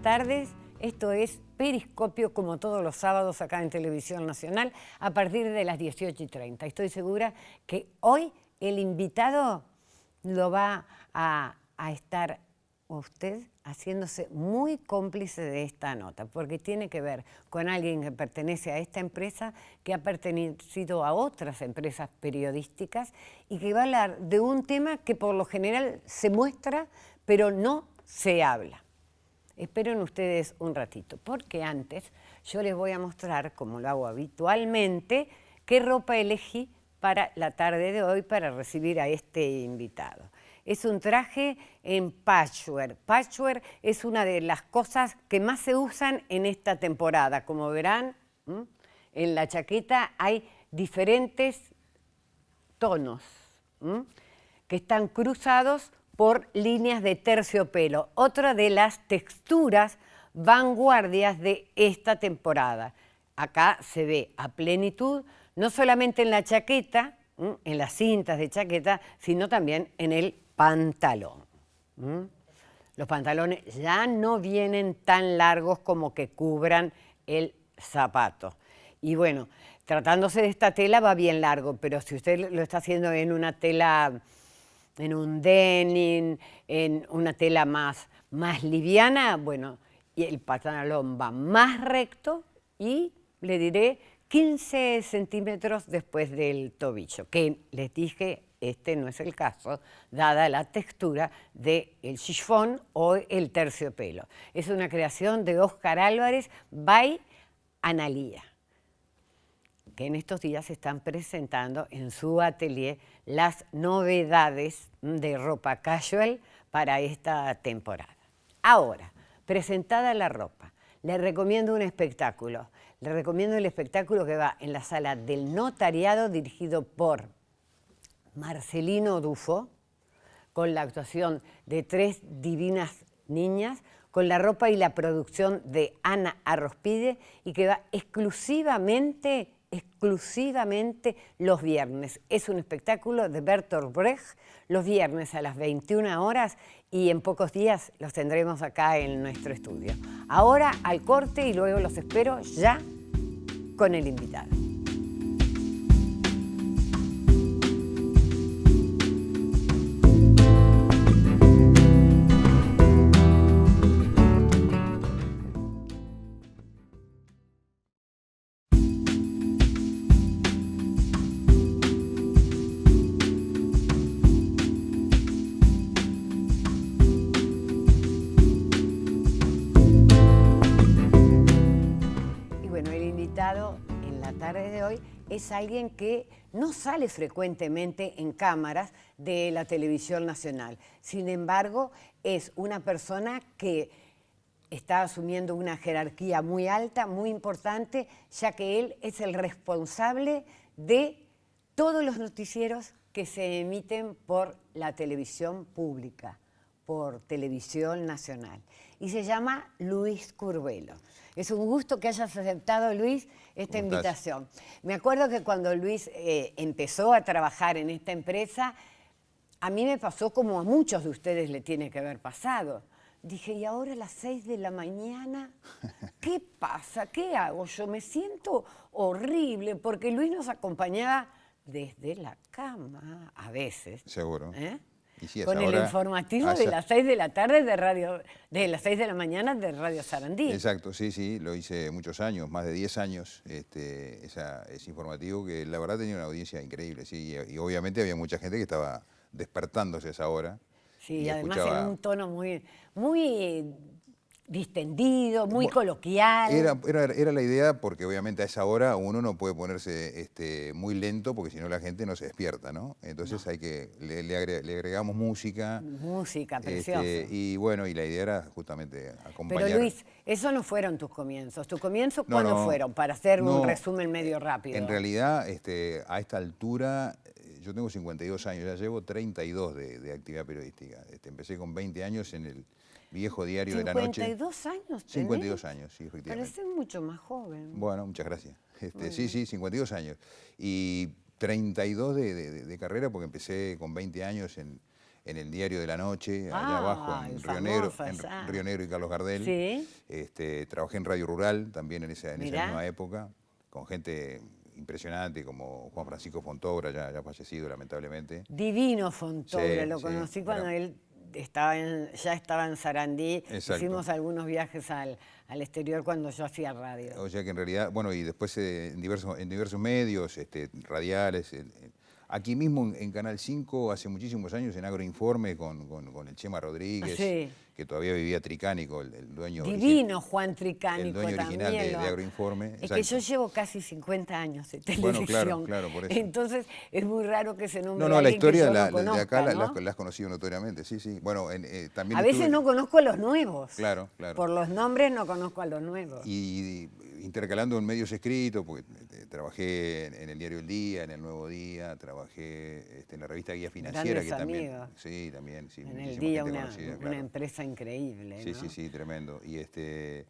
tardes. Esto es Periscopio, como todos los sábados acá en Televisión Nacional, a partir de las 18:30. Estoy segura que hoy el invitado lo va a estar usted haciéndose muy cómplice de esta nota, porque tiene que ver con alguien que pertenece a esta empresa, que ha pertenecido a otras empresas periodísticas y que va a hablar de un tema que por lo general se muestra, pero no se habla. Esperen ustedes un ratito, porque antes yo les voy a mostrar, como lo hago habitualmente, qué ropa elegí para la tarde de hoy para recibir a este invitado. Es un traje en patchwork. Patchwork es una de las cosas que más se usan en esta temporada. Como verán, en la chaqueta hay diferentes tonos que están cruzados por líneas de terciopelo, otra de las texturas vanguardias de esta temporada. Acá se ve a plenitud, no solamente en la chaqueta, en las cintas de chaqueta, sino también en el pantalón. Los pantalones ya no vienen tan largos como que cubran el zapato. Y bueno, tratándose de esta tela va bien largo, pero si usted lo está haciendo en una tela, en un denim, en una tela más liviana, bueno, y el pantalón va más recto y le diré 15 centímetros después del tobillo, que les dije, este no es el caso, dada la textura del chiffón o el terciopelo. Es una creación de Óscar Álvarez by Analía, que en estos días están presentando en su atelier las novedades de ropa casual para esta temporada. Ahora, presentada la ropa, le recomiendo un espectáculo. Le recomiendo el espectáculo que va en la Sala del Notariado, dirigido por Marcelino Dufo, con la actuación de 3 divinas niñas, con la ropa y la producción de Ana Arrospide, y que va exclusivamente los viernes. Es un espectáculo de Bertolt Brecht, los viernes a las 21 horas, y en pocos días los tendremos acá en nuestro estudio. Ahora al corte y luego los espero ya con el invitado. En la tarde de hoy es alguien que no sale frecuentemente en cámaras de la televisión nacional. Sin embargo, es una persona que está asumiendo una jerarquía muy alta, muy importante, ya que él es el responsable de todos los noticieros que se emiten por la televisión pública, por Televisión Nacional. Y se llama Luis Curbelo. Es un gusto que hayas aceptado, Luis, esta invitación. Me acuerdo que cuando Luis empezó a trabajar en esta empresa, a mí me pasó como a muchos de ustedes le tiene que haber pasado. Dije, ¿y ahora a las 6 de la mañana? ¿Qué pasa? ¿Qué hago? Yo me siento horrible, porque Luis nos acompañaba desde la cama, a veces. Seguro. Sí, con el informativo de las 6 de la tarde de las 6 de la mañana de Radio Sarandí. Exacto, sí, lo hice muchos años, más de 10 años, ese informativo que la verdad tenía una audiencia increíble, sí, y obviamente había mucha gente que estaba despertándose a esa hora. Sí, y además en un tono muy distendido, muy coloquial. Era la idea, porque obviamente a esa hora uno no puede ponerse muy lento, porque si no la gente no se despierta, ¿no? Entonces le agregamos música. Música, preciosa. Y bueno, y la idea era justamente acompañar. Pero Luis, esos no fueron tus comienzos. ¿Tus comienzos cuándo fueron? Para hacer un resumen medio rápido. En realidad, a esta altura, yo tengo 52 años, ya llevo 32 de actividad periodística. Empecé con 20 años en el viejo diario de la noche. ¿52 años? 52 años, sí, efectivamente. Pareces mucho más joven. Bueno, muchas gracias. Sí, 52 años. Y 32 de carrera, porque empecé con 20 años en en el Diario de la Noche, allá Ah, abajo, el en Río Negro, famoso allá. Río Negro y Carlos Gardel. Sí. Trabajé en Radio Rural también en esa Mirá. misma época, con gente impresionante como Juan Francisco Fontobra, ya fallecido lamentablemente. Divino Fontobra, Sí, lo sí, conocí cuando era- él ya estaba en Sarandí. Exacto. Hicimos algunos viajes al exterior cuando yo hacía radio. O sea que en realidad, bueno, y después en diversos medios, radiales, aquí mismo en Canal 5, hace muchísimos años, en Agroinforme, con el Chema Rodríguez, Sí. que todavía vivía Tricánico, el dueño Divino Juan el Tricánico dueño original también. de Agroinforme. Es que yo llevo casi 50 años de Bueno, televisión. claro, por eso. Entonces es muy raro que se nombre No, a la alguien que historia yo de no acá conozca, ¿no? la has conocido notoriamente, sí, sí. Bueno, también A veces no conozco a los nuevos. Claro. Por los nombres no conozco a los nuevos. Y intercalando en medios escritos, porque trabajé en el diario El Día, en el Nuevo Día, trabajé en la revista Guía Financiera, Grandes que también. amigos. Sí, también, sí. En el muchísima día gente una conocida, claro. empresa increíble, Sí, ¿no? sí, tremendo. Y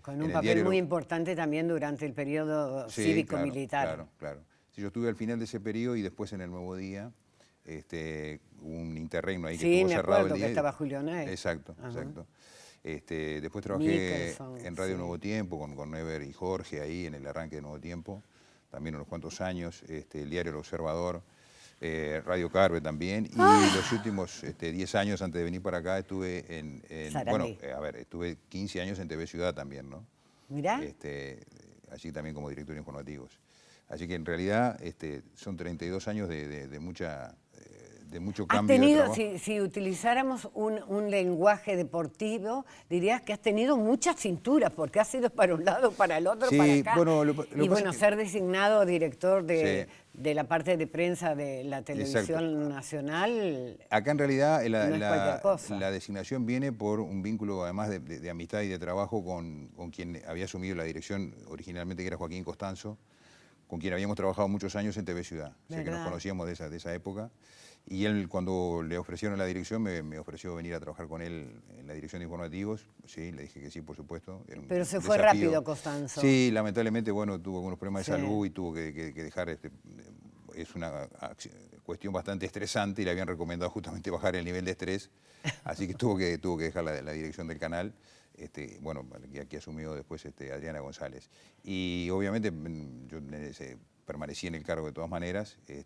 Con en un el papel diario muy importante también durante el periodo Sí, cívico-militar. Claro. Sí, yo estuve al final de ese periodo y después en el Nuevo Día, un interregno ahí que Sí, estuvo me cerrado el acuerdo día. que estaba Julio Ney. Exacto. Ajá. Después trabajé Nicholson, en Radio sí. Nuevo Tiempo con Never y Jorge ahí en el arranque de Nuevo Tiempo, también unos cuantos años, el diario El Observador, Radio Carve también, y los últimos 10 años antes de venir para acá estuve Sarandí. estuve 15 años en TV Ciudad también, ¿no? Mirá. Allí también como director de informativos. Así que en realidad son 32 años de mucho Has cambio de tenido, trabajo. si utilizáramos un lenguaje deportivo, dirías que has tenido muchas cinturas, porque has ido para un lado, para el otro, Sí, para acá. bueno, lo Y que pasa bueno, es que- ser designado director de Sí. la parte de prensa de la televisión Exacto. nacional. Acá en realidad No es cualquier cosa. la designación viene por un vínculo además de amistad y de trabajo con quien había asumido la dirección originalmente, que era Joaquín Costanzo, con quien habíamos trabajado muchos años en TV Ciudad. O sea que nos ¿Verdad? conocíamos de esa época. Y él, cuando le ofrecieron la dirección, me ofreció venir a trabajar con él en la dirección de informativos. Sí, le dije que sí, por supuesto. Era un Pero se fue desafío. rápido, Costanzo. Sí, lamentablemente, bueno, tuvo algunos problemas Sí. de salud y tuvo que dejar. Es una cuestión bastante estresante y le habían recomendado justamente bajar el nivel de estrés. Así que tuvo que dejar la dirección del canal. Bueno, que aquí asumió después Adriana González. Y obviamente yo permanecí en el cargo de todas maneras. Qué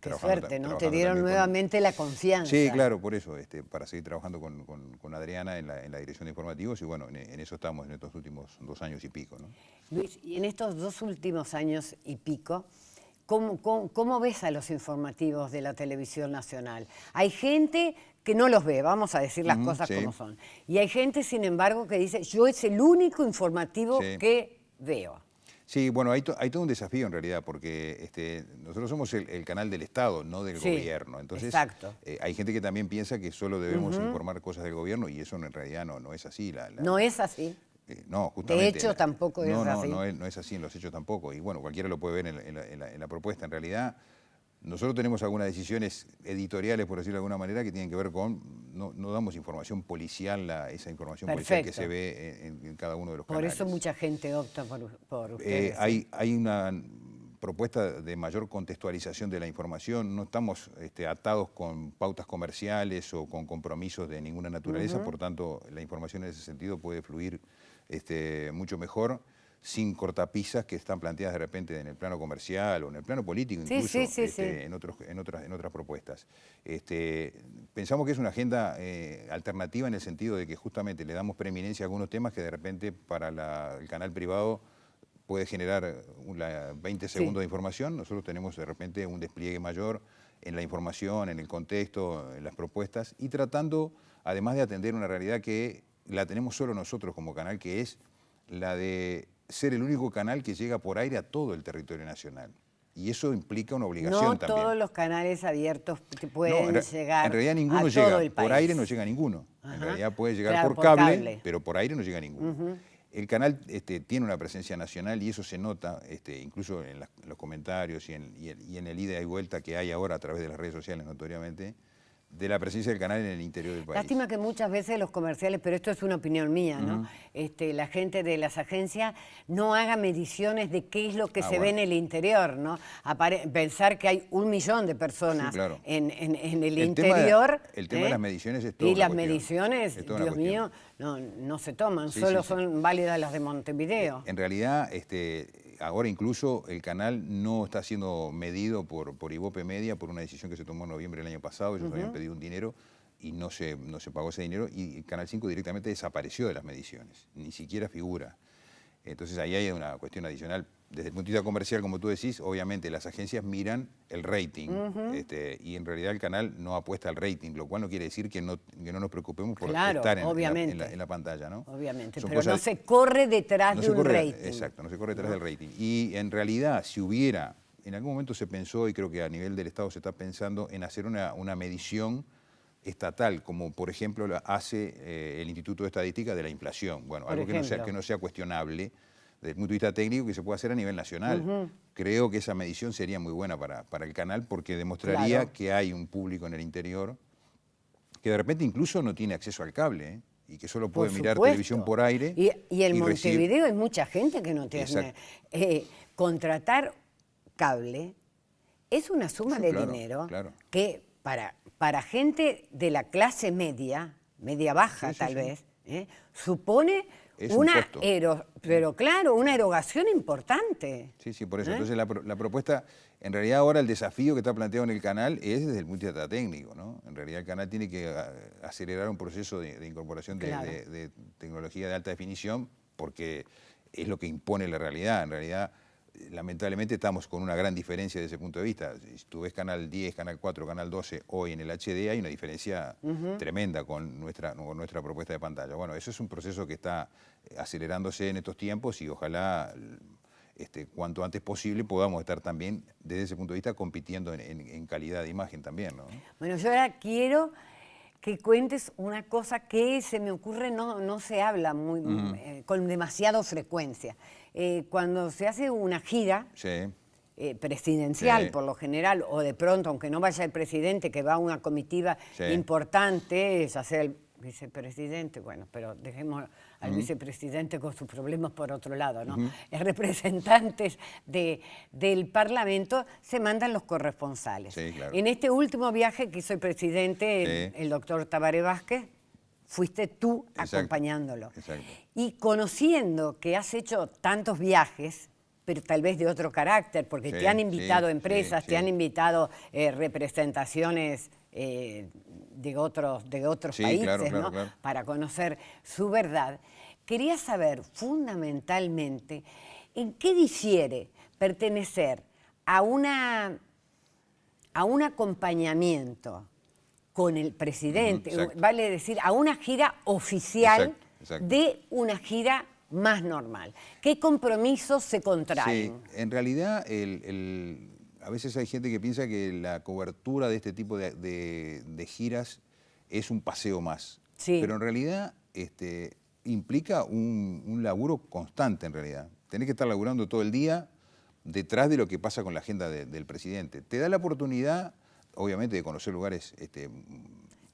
trabajando suerte, ¿no? trabajando Te dieron también nuevamente la confianza. Sí, claro, por eso, para seguir trabajando con Adriana en la dirección de informativos y bueno, en eso estamos en estos últimos 2 años y pico, ¿no? Luis, y en estos 2 últimos años y pico, ¿cómo ves a los informativos de la televisión nacional? Hay gente que no los ve, vamos a decir las cosas sí. como son. Y hay gente, sin embargo, que dice, yo es el único informativo Sí. que veo. Sí, bueno, hay todo un desafío en realidad, porque nosotros somos el canal del Estado, no del Sí, gobierno. Entonces, exacto. Hay gente que también piensa que solo debemos informar cosas del gobierno y eso en realidad no es así. ¿No es así? No, justamente. hecho, tampoco es así. No es así en los hechos tampoco. Y bueno, cualquiera lo puede ver en la propuesta. En realidad, nosotros tenemos algunas decisiones editoriales, por decirlo de alguna manera, que tienen que ver con, no damos información policial, esa información policial que Perfecto. se ve en cada uno de los Por canales. eso mucha gente opta por ustedes. Hay una propuesta de mayor contextualización de la información, no estamos atados con pautas comerciales o con compromisos de ninguna naturaleza, por tanto la información en ese sentido puede fluir mucho mejor, sin cortapisas que están planteadas de repente en el plano comercial o en el plano político, Sí, incluso sí. en otras propuestas. Pensamos que es una agenda alternativa en el sentido de que justamente le damos preeminencia a algunos temas que de repente para el canal privado puede generar 20 segundos de información. Nosotros tenemos de repente un despliegue mayor en la información, en el contexto, en las propuestas y tratando además de atender una realidad que la tenemos solo nosotros como canal, que es la de ser el único canal que llega por aire a todo el territorio nacional. Y eso implica una obligación No también. todos los canales abiertos que pueden No, llegar en realidad ninguno a llega. todo el país. Por aire no llega ninguno. Ajá. En realidad puede llegar Claro, por cable, pero por aire no llega ninguno. El canal tiene una presencia nacional y eso se nota incluso en los comentarios y en el ida y vuelta que hay ahora a través de las redes sociales notoriamente, de la presencia del canal en el interior del país. Lástima que muchas veces los comerciales, pero esto es una opinión mía, ¿no? La gente de las agencias no haga mediciones de qué es lo que se ve en el interior, ¿no? Pensar que hay 1 millón de personas en el interior. El tema de las mediciones es todo. Y las mediciones, Dios mío, no se toman, solo son válidas las de Montevideo. En realidad, ahora incluso el canal no está siendo medido por Ibope Media por una decisión que se tomó en noviembre del año pasado. Ellos habían pedido un dinero y no se pagó ese dinero, y el Canal 5 directamente desapareció de las mediciones, ni siquiera figura. Entonces ahí hay una cuestión adicional. Desde el punto de vista comercial, como tú decís, obviamente las agencias miran el rating, y en realidad el canal no apuesta al rating, lo cual no quiere decir que no nos preocupemos por estar en la pantalla, ¿no? Obviamente, pero no se corre detrás de un rating. Exacto, no se corre detrás del rating. Y en realidad, si hubiera, en algún momento se pensó, y creo que a nivel del Estado se está pensando, en hacer una medición estatal, como por ejemplo hace el Instituto de Estadística de la inflación. Bueno, algo que no sea cuestionable desde el punto de vista técnico, que se puede hacer a nivel nacional. Creo que esa medición sería muy buena para el canal, porque demostraría que hay un público en el interior que de repente incluso no tiene acceso al cable, y que solo puede mirar televisión por aire. Y en Montevideo hay mucha gente que no tiene. Contratar cable es una suma de dinero que para gente de la clase media baja tal vez, supone una erogación importante. Sí, por eso. Entonces la propuesta, en realidad ahora el desafío que está planteado en el canal es desde el punto de vista técnico, ¿no? En realidad el canal tiene que acelerar un proceso de incorporación de tecnología de alta definición, porque es lo que impone la realidad. En realidad, lamentablemente estamos con una gran diferencia desde ese punto de vista. Si tú ves Canal 10, Canal 4, Canal 12 hoy en el HD, hay una diferencia tremenda con nuestra propuesta de pantalla. Bueno, eso es un proceso que está acelerándose en estos tiempos, y ojalá cuanto antes posible podamos estar también desde ese punto de vista compitiendo en calidad de imagen también, ¿no? Bueno, yo ahora quiero que cuentes una cosa que se me ocurre, no se habla con demasiada frecuencia. Cuando se hace una gira presidencial, por lo general, o de pronto, aunque no vaya el presidente, que va a una comitiva importante, ya sea el vicepresidente, bueno, pero dejemos al vicepresidente con sus problemas por otro lado, ¿no? Representantes del Parlamento, se mandan los corresponsales. En este último viaje que hizo el presidente, el doctor Tabaré Vázquez, fuiste tú acompañándolo. Y conociendo que has hecho tantos viajes, pero tal vez de otro carácter, porque te han invitado empresas, te han invitado representaciones de otros países, ¿no? Para conocer su verdad. Quería saber fundamentalmente en qué difiere pertenecer a un acompañamiento con el presidente, vale decir, a una gira oficial de una gira más normal. ¿Qué compromisos se contraen? Sí, en realidad a veces hay gente que piensa que la cobertura de este tipo de giras es un paseo más. Pero en realidad implica un laburo constante, en realidad. Tenés que estar laburando todo el día detrás de lo que pasa con la agenda del presidente. Te da la oportunidad, obviamente, de conocer lugares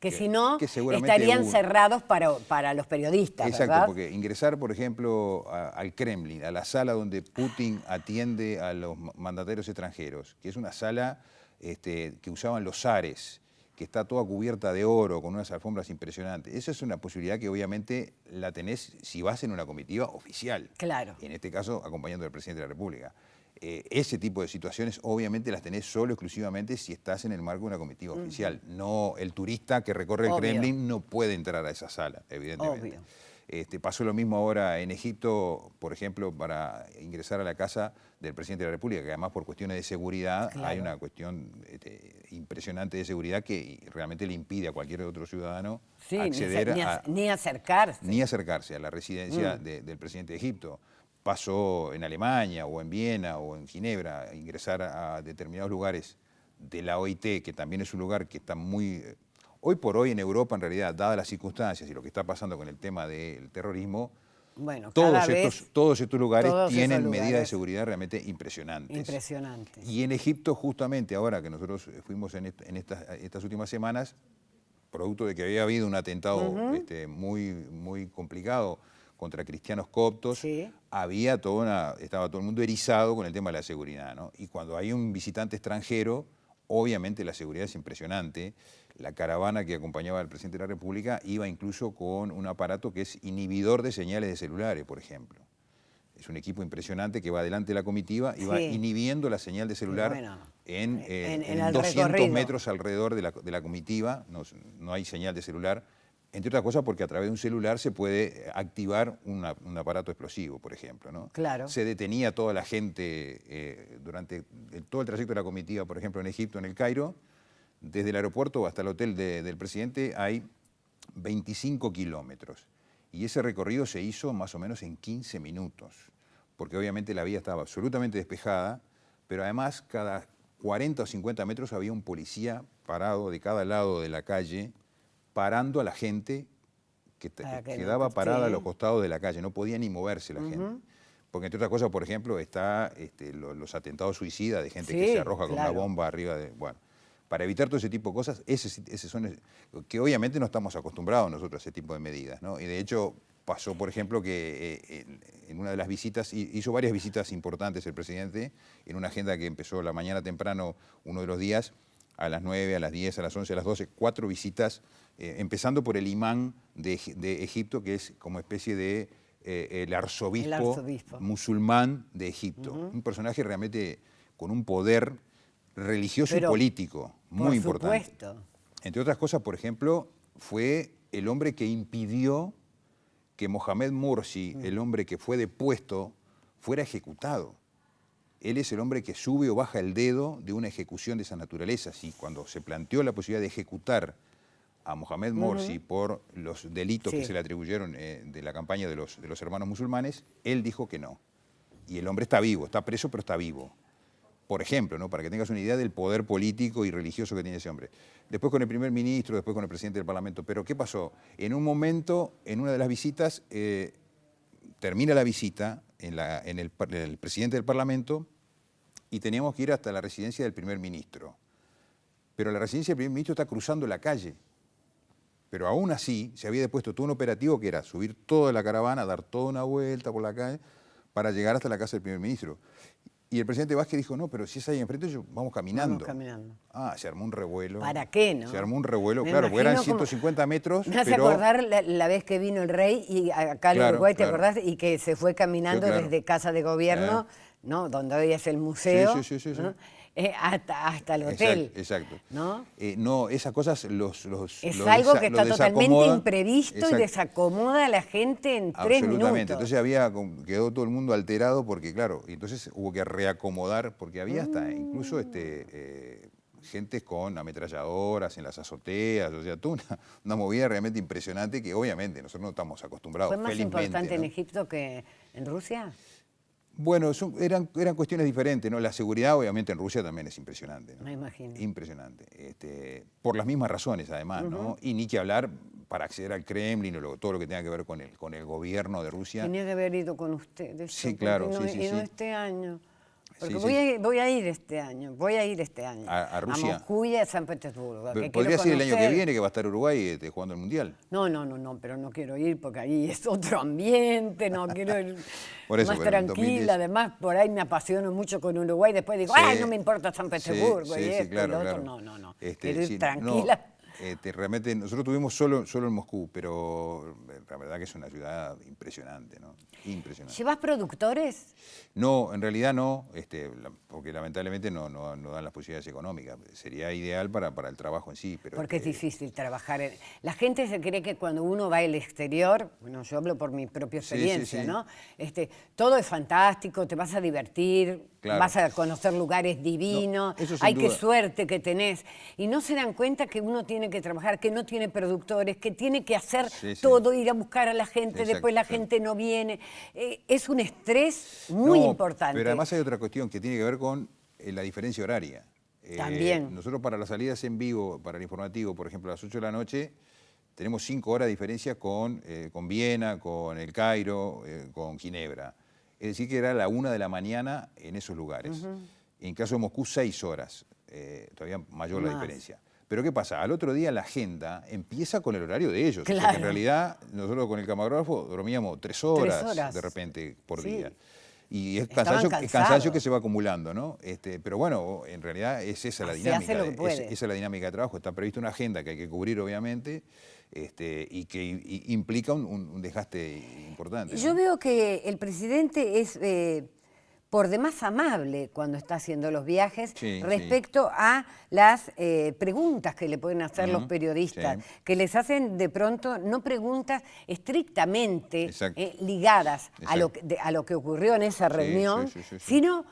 que si no, estarían cerrados para los periodistas, ¿verdad? Porque ingresar, por ejemplo, al Kremlin, a la sala donde Putin atiende a los mandatarios extranjeros, que es una sala que usaban los zares, que está toda cubierta de oro, con unas alfombras impresionantes. Esa es una posibilidad que obviamente la tenés si vas en una comitiva oficial. Claro. En este caso, acompañando al presidente de la República. Ese tipo de situaciones obviamente las tenés solo exclusivamente si estás en el marco de una comitiva oficial. No, el turista que recorre el Kremlin no puede entrar a esa sala, evidentemente. Pasó lo mismo ahora en Egipto, por ejemplo, para ingresar a la casa del presidente de la República, que además por cuestiones de seguridad hay una cuestión impresionante de seguridad que realmente le impide a cualquier otro ciudadano acceder ni acercarse a la residencia del presidente de Egipto. Pasó en Alemania o en Viena o en Ginebra, ingresar a determinados lugares de la OIT, que también es un lugar que está muy... Hoy por hoy en Europa, en realidad, dadas las circunstancias y lo que está pasando con el tema del terrorismo, bueno, todos estos lugares tienen medidas de seguridad realmente impresionantes. Impresionantes. Y en Egipto, justamente ahora que nosotros fuimos en estas últimas semanas, producto de que había habido un atentado muy complicado contra cristianos coptos, Sí. estaba todo el mundo erizado con el tema de la seguridad, ¿no? Y cuando hay un visitante extranjero, obviamente la seguridad es impresionante. La caravana que acompañaba al presidente de la República iba incluso con un aparato que es inhibidor de señales de celulares, por ejemplo. Es un equipo impresionante que va delante de la comitiva y va Sí. inhibiendo la señal de celular Bueno, en el 200 recorrido. metros alrededor de la comitiva. No hay señal de celular, entre otras cosas porque a través de un celular se puede activar un aparato explosivo, por ejemplo, ¿no? Claro. Se detenía toda la gente durante todo el trayecto de la comitiva, por ejemplo, en Egipto, en el Cairo. Desde el aeropuerto hasta el hotel del presidente hay 25 kilómetros. Y ese recorrido se hizo más o menos en 15 minutos, porque obviamente la vía estaba absolutamente despejada, pero además cada 40 o 50 metros había un policía parado de cada lado de la calle, parando a la gente que quedaba parada a los costados de la calle, no podía ni moverse la gente. Porque entre otras cosas, por ejemplo, está los atentados suicidas de gente que se arroja con una bomba arriba de... Bueno, para evitar todo ese tipo de cosas, que obviamente no estamos acostumbrados nosotros a ese tipo de medidas, ¿no? Y de hecho pasó, por ejemplo, que en una de las visitas, hizo varias visitas importantes el presidente, en una agenda que empezó la mañana temprano uno de los días, a las 9, a las 10, a las 11, a las 12, 4 visitas, empezando por el imán de Egipto, que es como especie de el arzobispo musulmán de Egipto. Un personaje realmente con un poder religioso y político muy importante. Supuesto. Entre otras cosas, por ejemplo, fue el hombre que impidió que Mohamed Morsi, el hombre que fue depuesto, fuera ejecutado. Él es el hombre que sube o baja el dedo de una ejecución de esa naturaleza. Y cuando se planteó la posibilidad de ejecutar a Mohamed Morsi por los delitos que se le atribuyeron de la campaña de los hermanos musulmanes, él dijo que no. Y el hombre está vivo, está preso, pero está vivo. Por ejemplo, ¿no? Para que tengas una idea del poder político y religioso que tiene ese hombre. Después con el primer ministro, después con el presidente del Parlamento. Pero ¿qué pasó? En un momento, en una de las visitas, termina la visita en el presidente del Parlamento y teníamos que ir hasta la residencia del primer ministro. Pero la residencia del primer ministro está cruzando la calle. Pero aún así se había depuesto todo un operativo que era subir toda la caravana, dar toda una vuelta por la calle para llegar hasta la casa del primer ministro. Y el presidente Vázquez dijo, no, pero si es ahí enfrente, vamos caminando. Vamos caminando. Ah, se armó un revuelo. ¿Para qué, no? Se armó un revuelo, claro, porque eran 150 metros. Me hace acordar la vez que vino el rey y acá en Uruguay, ¿te acordás? Y que se fue caminando desde Casa de Gobierno, ¿no? Donde hoy es el museo, ¿no? Hasta el hotel. Exacto. ¿No? No, esas cosas es algo que está totalmente imprevisto y desacomoda a la gente en 3 minutos. Absolutamente. Entonces quedó todo el mundo alterado porque, claro, entonces hubo que reacomodar, porque había hasta incluso gente con ametralladoras en las azoteas, o sea, toda una movida realmente impresionante que obviamente nosotros no estamos acostumbrados. ¿Fue más importante en Egipto que en Rusia? Bueno, eran cuestiones diferentes, ¿no? La seguridad, obviamente, en Rusia también es impresionante, ¿no? Me imagino. Impresionante. Por las mismas razones, además, ¿no? Y ni que hablar para acceder al Kremlin o todo lo que tenga que ver con el gobierno de Rusia. Tenía que haber ido con ustedes. Sí, claro. No este año. Porque voy a ir este año. ¿A Rusia? A Moscú y a San Petersburgo. ¿Podría ser el año que viene que va a estar Uruguay jugando el Mundial? No, pero no quiero ir porque ahí es otro ambiente, no quiero ir por eso, más tranquila. Además, por ahí me apasiono mucho con Uruguay. Después digo, ay, no me importa San Petersburgo y esto y lo otro. No. Quiero ir tranquila. Realmente nosotros tuvimos solo en Moscú, pero la verdad que es una ciudad impresionante, ¿no? Impresionante. ¿Llevas productores? No, en realidad no, porque lamentablemente no dan las posibilidades económicas. Sería ideal para el trabajo en sí. Pero porque es difícil trabajar. La gente se cree que cuando uno va al exterior, bueno, yo hablo por mi propia experiencia, ¿no? Todo es fantástico, te vas a divertir, vas a conocer lugares divinos, hay qué suerte que tenés. Y no se dan cuenta que uno tiene que trabajar, que no tiene productores, que tiene que hacer todo, ir a buscar a la gente, después la gente no viene. Es un estrés muy importante. Pero además hay otra cuestión que tiene que ver con la diferencia horaria. También. Nosotros para las salidas en vivo, para el informativo, por ejemplo, a las 8 de la noche, tenemos 5 horas de diferencia con Viena, con El Cairo, con Ginebra. Es decir, que era la 1 de la mañana en esos lugares. En caso de Moscú, 6 horas. Todavía mayor la diferencia. Pero ¿qué pasa? Al otro día la agenda empieza con el horario de ellos. Claro. O sea que en realidad nosotros con el camarógrafo dormíamos 3 horas, 3 horas. de repente por Sí. día. Y es Estaban cansancio cansados. que se va acumulando, ¿no? Pero bueno, en realidad es esa la Se dinámica. hace lo que puede. Esa es la dinámica de trabajo. Está prevista una agenda que hay que cubrir, obviamente, y que implica un desgaste importante, ¿no? Yo veo que el presidente es por demás amable cuando está haciendo los viajes Sí, respecto a las preguntas que le pueden hacer los periodistas, sí. que les hacen de pronto no preguntas estrictamente Exacto. ligadas a Exacto. a lo que ocurrió en esa reunión, sí. sino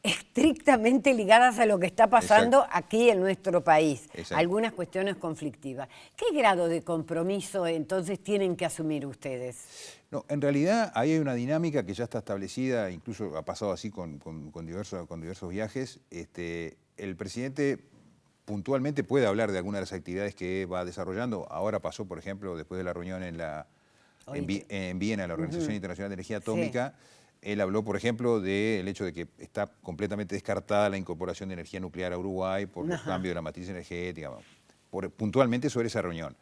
estrictamente ligadas a lo que está pasando aquí en nuestro país, Exacto. algunas cuestiones conflictivas. ¿Qué grado de compromiso entonces tienen que asumir ustedes? No, en realidad ahí hay una dinámica que ya está establecida, incluso ha pasado así con diversos viajes. El presidente puntualmente puede hablar de algunas de las actividades que va desarrollando. Ahora pasó, por ejemplo, después de la reunión en Viena, la Organización Internacional de Energía Atómica. Sí. Él habló, por ejemplo, del hecho de que está completamente descartada la incorporación de energía nuclear a Uruguay por los cambios de la matriz energética, puntualmente sobre esa reunión.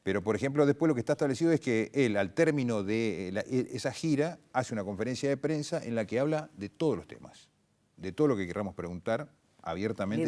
Pero, por ejemplo, después lo que está establecido es que él, al término de esa gira, hace una conferencia de prensa en la que habla de todos los temas, de todo lo que queramos preguntar abiertamente,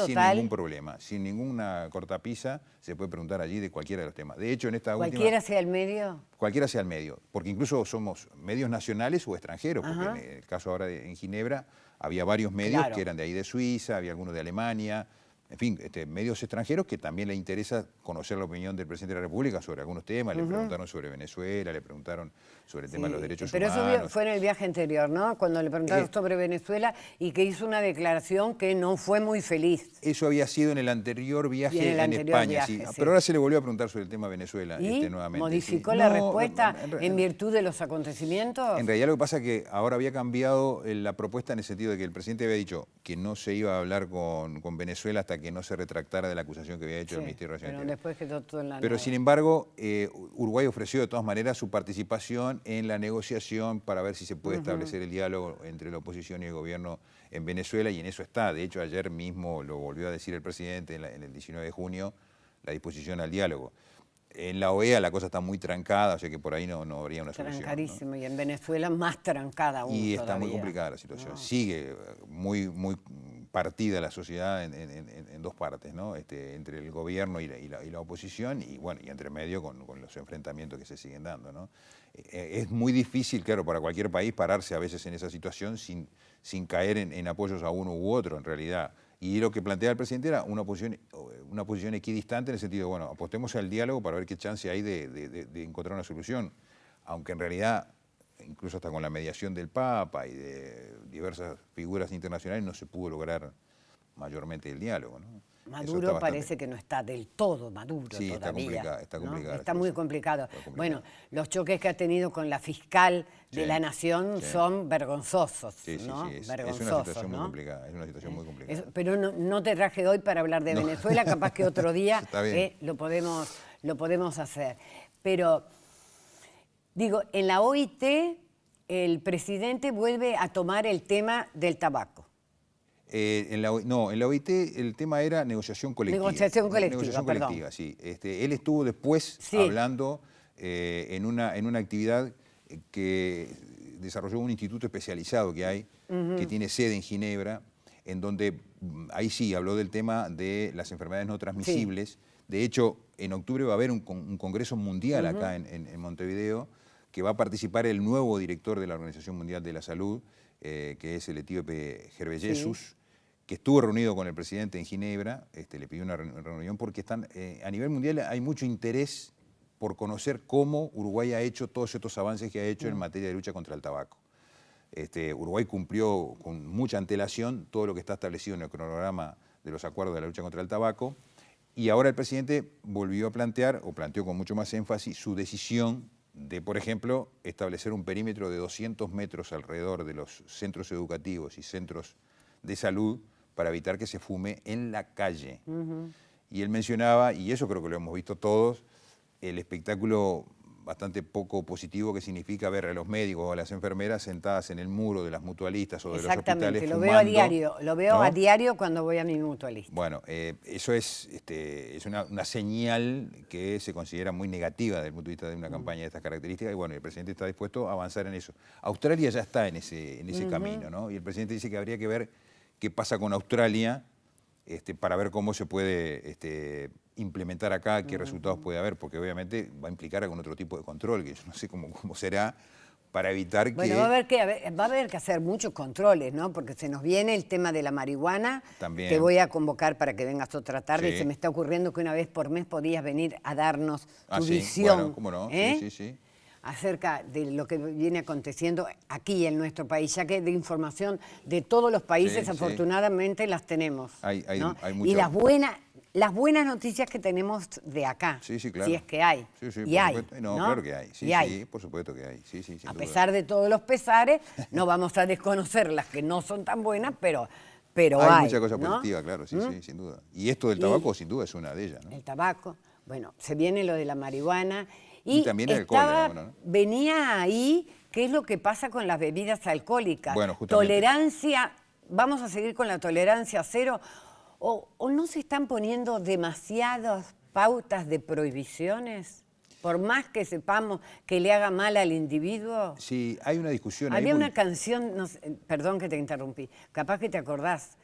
sin ningún problema, sin ninguna cortapisa, se puede preguntar allí de cualquiera de los temas. De hecho, en esta ¿Cualquiera sea el medio? Cualquiera sea el medio, porque incluso somos medios nacionales o extranjeros, porque en el caso ahora en Ginebra había varios medios que eran de ahí de Suiza, había algunos de Alemania, en fin, medios extranjeros que también le interesa conocer la opinión del presidente de la República sobre algunos temas. Le preguntaron sobre Venezuela, le preguntaron sobre el tema de los derechos humanos. Pero eso fue en el viaje anterior, ¿no? Cuando le preguntaron sobre Venezuela y que hizo una declaración que no fue muy feliz. Eso había sido en el anterior viaje en España, sí. Pero ahora se le volvió a preguntar sobre el tema Venezuela nuevamente. ¿Modificó la respuesta en virtud de los acontecimientos? En realidad lo que pasa es que ahora había cambiado la propuesta en el sentido de que el presidente había dicho que no se iba a hablar con Venezuela hasta que no se retractara de la acusación que había hecho el Ministerio de Relaciones Exteriores. Después quedó todo en la Pero sin embargo, Uruguay ofreció de todas maneras su participación en la negociación para ver si se puede establecer el diálogo entre la oposición y el gobierno en Venezuela, y en eso está. De hecho, ayer mismo lo volvió a decir el presidente en el 19 de junio, la disposición al diálogo. En la OEA la cosa está muy trancada, o sea que por ahí no habría una solución. Trancadísimo, ¿no? Y en Venezuela más trancada aún. Y está todavía. muy complicada la situación. Sigue muy partida la sociedad en dos partes, ¿no? Entre el gobierno y la oposición, y bueno, y entre medio con los enfrentamientos que se siguen dando, ¿no? Es muy difícil, claro, para cualquier país pararse a veces en esa situación sin caer en apoyos a uno u otro, en realidad. Y lo que plantea el presidente era una posición equidistante en el sentido de, bueno, apostemos al diálogo para ver qué chance hay de encontrar una solución, aunque en realidad, incluso hasta con la mediación del Papa y de diversas figuras internacionales, no se pudo lograr mayormente el diálogo, ¿no? Maduro parece que no está del todo maduro sí, todavía. Está complicado. Está muy complicado. Bueno, los choques que ha tenido con la fiscal de la Nación son vergonzosos. ¿no? Es una situación muy complicada. Es una situación muy complicada. Pero no te traje hoy para hablar de Venezuela, capaz que otro día lo podemos hacer. Pero, digo, en la OIT el presidente vuelve a tomar el tema del tabaco. En la OIT el tema era negociación colectiva. Negociación colectiva, sí. Él estuvo después hablando en una actividad que desarrolló un instituto especializado que hay, que tiene sede en Ginebra, en donde ahí sí habló del tema de las enfermedades no transmisibles. Sí. De hecho, en octubre va a haber un congreso mundial acá en Montevideo, que va a participar el nuevo director de la Organización Mundial de la Salud, que es el etíope Ghebreyesus, que estuvo reunido con el presidente en Ginebra, le pidió una reunión porque a nivel mundial hay mucho interés por conocer cómo Uruguay ha hecho todos estos avances que ha hecho en materia de lucha contra el tabaco. Uruguay cumplió con mucha antelación todo lo que está establecido en el cronograma de los acuerdos de la lucha contra el tabaco, y ahora el presidente volvió a planteó con mucho más énfasis su decisión de, por ejemplo, establecer un perímetro de 200 metros alrededor de los centros educativos y centros de salud para evitar que se fume en la calle. Y él mencionaba, y eso creo que lo hemos visto todos, el espectáculo bastante poco positivo que significa ver a los médicos o a las enfermeras sentadas en el muro de las mutualistas o de los hospitales Exactamente, lo fumando, veo a diario, lo veo ¿no? a diario cuando voy a mi mutualista. Bueno, eso es una señal que se considera muy negativa desde el punto de vista de una campaña de estas características, y bueno, el presidente está dispuesto a avanzar en eso. Australia ya está en ese camino, ¿no? Y el presidente dice que habría que ver qué pasa con Australia para ver cómo se puede implementar acá, qué resultados puede haber, porque obviamente va a implicar algún otro tipo de control, que yo no sé cómo será, para evitar que... Bueno, va a haber que hacer muchos controles, ¿no? Porque se nos viene el tema de la marihuana. También. Te voy a convocar para que vengas otra tarde. Sí. Se me está ocurriendo que una vez por mes podías venir a darnos tu sí, visión. bueno, cómo no, sí. Acerca de lo que viene aconteciendo aquí en nuestro país, ya que de información de todos los países, Sí, afortunadamente, las tenemos. Hay ¿no? Y las buenas noticias que tenemos de acá, Sí, claro. si es que hay. Sí, y por hay. supuesto. No, ¿no? claro que hay. Y hay. Sí, por supuesto que hay. Sí, sin A duda. pesar de todos los pesares, no vamos a desconocer las que no son tan buenas, pero hay mucha cosa ¿no? positiva, claro, sí, sin duda. Y esto del tabaco, sin duda, es una de ellas, ¿no? El tabaco, bueno, se viene lo de la marihuana. Y también el alcohol, digamos, ¿no? venía ahí, ¿qué es lo que pasa con las bebidas alcohólicas? Bueno, justamente. Tolerancia, ¿vamos a seguir con la tolerancia cero? ¿O no se están poniendo demasiadas pautas de prohibiciones? Por más que sepamos que le haga mal al individuo. Sí, hay una discusión ahí. Había una canción, no sé, perdón que te interrumpí, capaz que te acordás,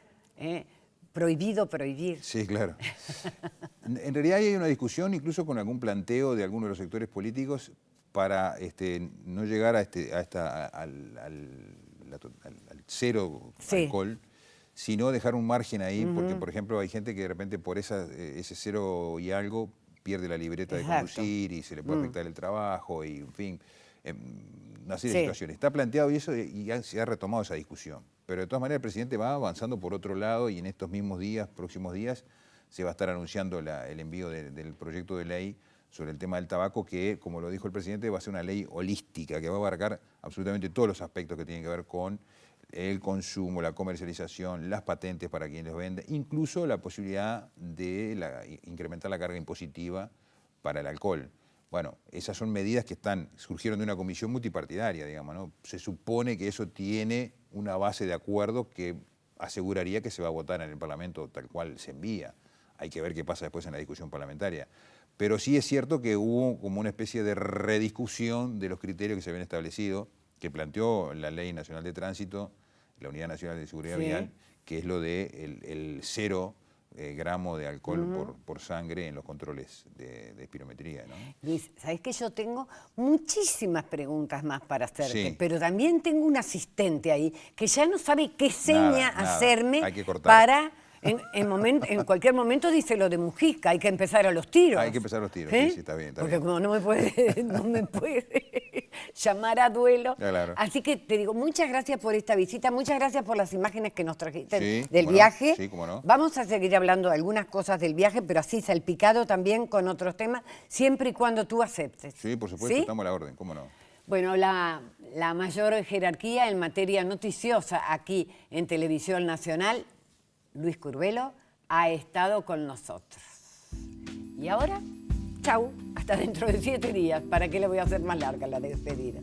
Prohibido prohibir. Sí, claro. En realidad hay una discusión, incluso con algún planteo de algunos de los sectores políticos, para no llegar al cero alcohol, sino dejar un margen ahí, porque, por ejemplo, hay gente que de repente por ese cero y algo pierde la libreta de conducir y se le puede afectar el trabajo, y en fin, una serie de situaciones. Está planteado y eso, y se ha retomado esa discusión. Pero de todas maneras el presidente va avanzando por otro lado, y en estos mismos días, próximos días, se va a estar anunciando el envío del proyecto de ley sobre el tema del tabaco, que, como lo dijo el presidente, va a ser una ley holística, que va a abarcar absolutamente todos los aspectos que tienen que ver con el consumo, la comercialización, las patentes para quien los vende, incluso la posibilidad de incrementar la carga impositiva para el alcohol. Bueno, esas son medidas que surgieron de una comisión multipartidaria, digamos, ¿no? Se supone que eso tiene una base de acuerdo que aseguraría que se va a votar en el Parlamento tal cual se envía. Hay que ver qué pasa después en la discusión parlamentaria. Pero sí es cierto que hubo como una especie de rediscusión de los criterios que se habían establecido, que planteó la Ley Nacional de Tránsito, la Unidad Nacional de Seguridad Vial, que es lo de el 0 gramo de alcohol por sangre en los controles de espirometría, ¿no? Luis, ¿sabés que yo tengo muchísimas preguntas más para hacerte? Pero también tengo un asistente ahí que ya no sabe qué seña hacerme. Hay que cortar. Para... En cualquier momento dice lo de Mujica, hay que empezar a los tiros. Hay que empezar a los tiros, sí, está bien. Porque como no me puede llamar a duelo. Claro. Así que te digo, muchas gracias por esta visita, muchas gracias por las imágenes que nos trajiste del cómo viaje. No, sí, cómo no. Vamos a seguir hablando de algunas cosas del viaje, pero así salpicado también con otros temas, siempre y cuando tú aceptes. Sí, por supuesto, estamos a la orden, cómo no. Bueno, la mayor jerarquía en materia noticiosa aquí en Televisión Nacional, Luis Curbelo, ha estado con nosotros. Y ahora, chau, hasta dentro de 7 días. ¿Para qué le voy a hacer más larga la despedida?